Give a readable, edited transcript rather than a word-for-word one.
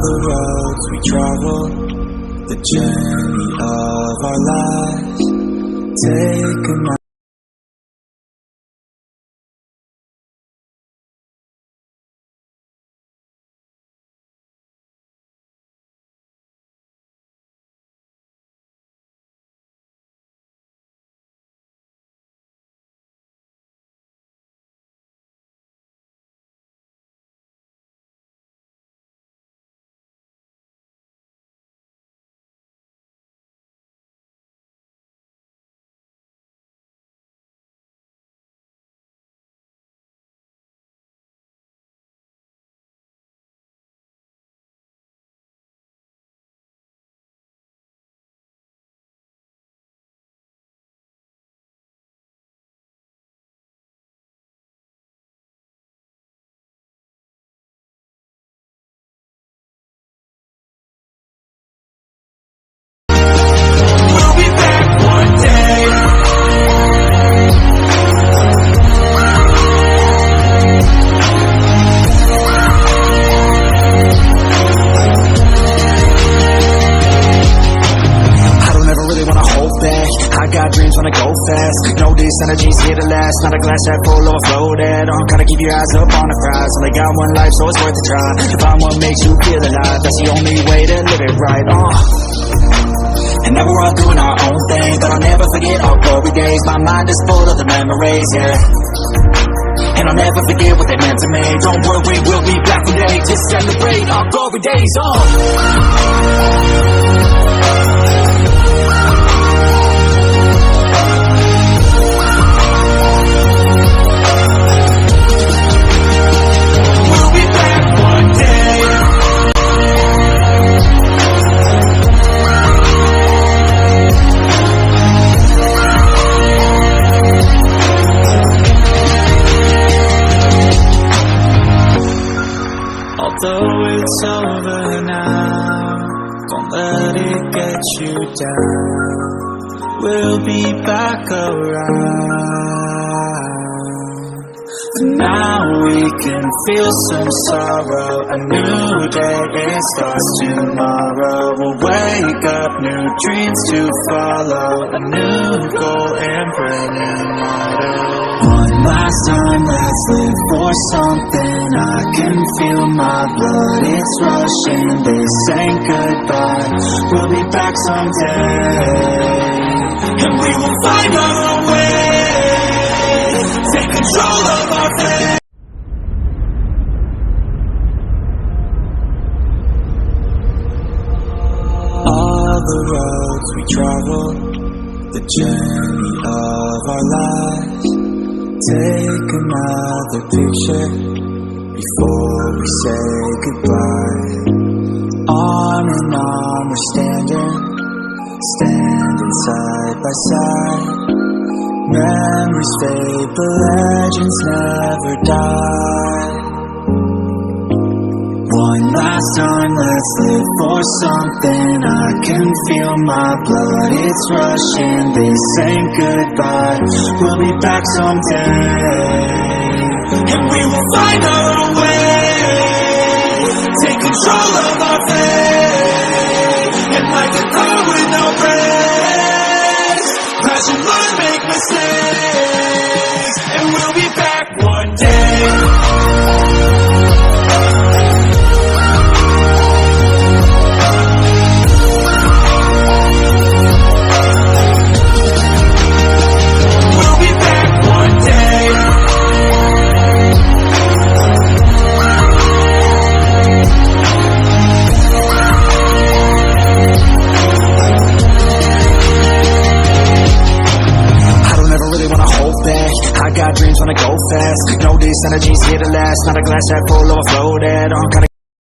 the roads we travel, the journey of our lives. Take a night. Wanna go fast, know this energy's here to last. Not a glass half full, overflowed. Gotta keep your eyes up on the prize. Only got one life, so it's worth a try. To find what makes you feel alive, that's the only way to live it right. And now we're all doing our own thing, but I'll never forget our glory days. My mind is full of the memories, yeah. And I'll never forget what they meant to me. Don't worry, we'll be back one day to celebrate our glory days. Although it's over now, don't let it get you down. We'll be back around. For now we can feel some sorrow. A new day, it starts tomorrow. We'll wake up, new dreams to follow. A new goal and brand new motto. One last time, let's live for something. I can feel my blood, it's rushing. This ain't goodbye, we'll be back someday. And we will find our own way, take control of our fate. All the roads we travel, the journey of our lives. Take another picture before we say goodbye. Arm in arm we're standing side by side. Memories fade, but legends never die. One last time, let's live for something. I can feel my blood, it's rushing. This ain't goodbye, we'll be back someday. And we will find our own way, take control of our fate. And like a car with no brakes, crash and learn, make mistakes. And we'll be back one day. I got dreams, wanna go fast. Know this energy's here to last. Not a glass half full, overflowed. Gotta